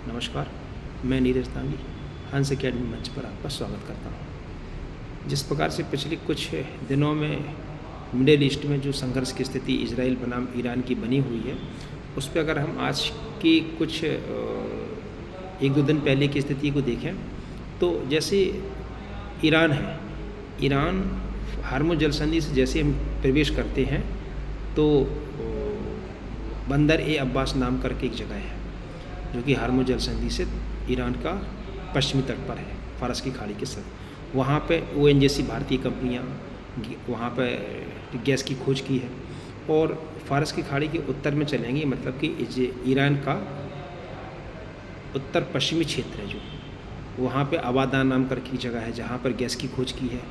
नमस्कार, मैं नीरज तांगी हंस अकेडमी मंच पर आपका स्वागत करता हूँ। जिस प्रकार से पिछले कुछ दिनों में मिडिल ईस्ट में जो संघर्ष की स्थिति इजराइल बनाम ईरान की बनी हुई है, उस पर अगर हम आज की कुछ एक दो दिन पहले की स्थिति को देखें तो जैसे ईरान है, ईरान हार्मुज़ जलसंधि से जैसे हम प्रवेश करते हैं तो बंदर ए अब्बास नाम करके एक जगह है जो कि हार्मुज़ जलसंधि से ईरान का पश्चिमी तट पर है, फ़ारस की खाड़ी के साथ। वहाँ पे ONGC भारतीय कंपनियाँ वहाँ पे गैस की खोज की है और फ़ारस की खाड़ी के उत्तर में चलेंगी, मतलब कि ईरान का उत्तर पश्चिमी क्षेत्र है जो वहाँ पे आबादान नाम करके एक जगह है जहाँ पर गैस की खोज की है।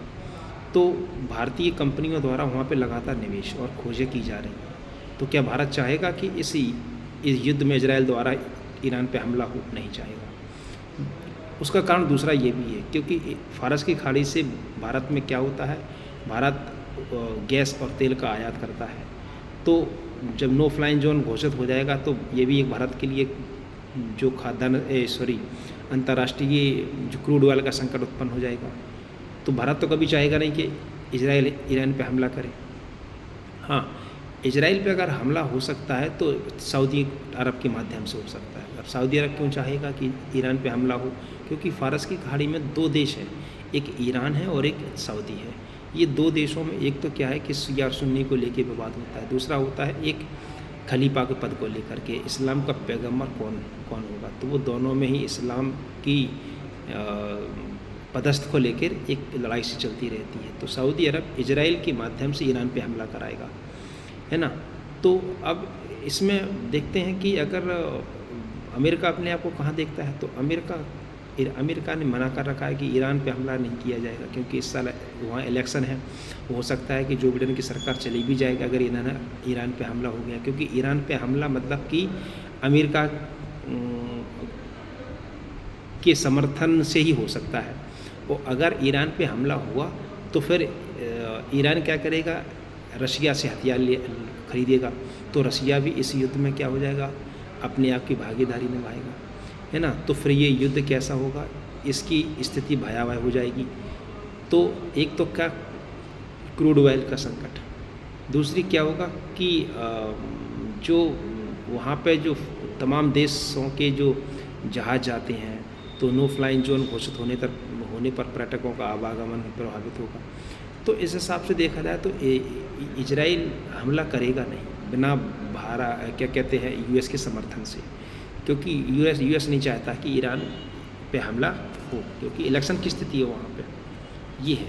तो भारतीय कंपनियों द्वारा वहाँ पे लगातार निवेश और खोजें की जा रही हैं। तो क्या भारत चाहेगा कि इस युद्ध में इजराइल द्वारा ईरान पे हमला हो? नहीं चाहेगा। उसका कारण दूसरा ये भी है क्योंकि फ़ारस की खाड़ी से भारत में क्या होता है, भारत गैस और तेल का आयात करता है। तो जब नो फ्लाइंग जोन घोषित हो जाएगा तो ये भी एक भारत के लिए जो अंतर्राष्ट्रीय जो क्रूड ऑयल का संकट उत्पन्न हो जाएगा। तो भारत तो कभी चाहेगा नहीं कि इजराइल ईरान पे हमला करे। हाँ, इजराइल पे अगर हमला हो सकता है तो सऊदी अरब के माध्यम से हो सकता है। अब सऊदी अरब क्यों चाहेगा कि ईरान पे हमला हो? क्योंकि फ़ारस की खाड़ी में दो देश हैं, एक ईरान है और एक सऊदी है। ये दो देशों में एक तो क्या है कि शिया और सुन्नी को लेके विवाद होता है, दूसरा होता है एक खलीफा के पद को लेकर के, इस्लाम का पैगम्बर कौन होगा। तो वो दोनों में ही इस्लाम की पदस्थ को लेकर एक लड़ाई सी चलती रहती है। तो सऊदी अरब इजराइल के माध्यम से ईरान पे हमला कराएगा, है ना। तो अब इसमें देखते हैं कि अगर अमेरिका अपने आप को कहाँ देखता है, तो अमेरिका ने मना कर रखा है कि ईरान पे हमला नहीं किया जाएगा क्योंकि इस साल वहाँ इलेक्शन है। हो सकता है कि जो बिडेन की सरकार चली भी जाएगी अगर ईरान पे हमला हो गया, क्योंकि ईरान पे हमला मतलब कि अमेरिका के समर्थन से ही हो सकता है। और अगर ईरान पे हमला हुआ तो फिर ईरान क्या करेगा, रशिया से हथियार खरीदेगा। तो रशिया भी इस युद्ध में क्या हो जाएगा, अपने आप की भागीदारी निभाएगा, है ना। तो फिर ये युद्ध कैसा होगा, इसकी स्थिति भयावह हो जाएगी। तो एक तो क्या क्रूड ऑयल का संकट, दूसरी क्या होगा कि जो वहाँ पे जो तमाम देशों के जो जहाज़ जाते हैं तो नो फ्लाइंग जोन घोषित होने पर पर्यटकों का आवागमन प्रभावित होगा। तो इस हिसाब से देखा जाए तो इजराइल हमला करेगा नहीं बिना क्या कहते हैं US के समर्थन से, क्योंकि US नहीं चाहता कि ईरान पे हमला हो, क्योंकि इलेक्शन की स्थिति है वहाँ पे। ये है।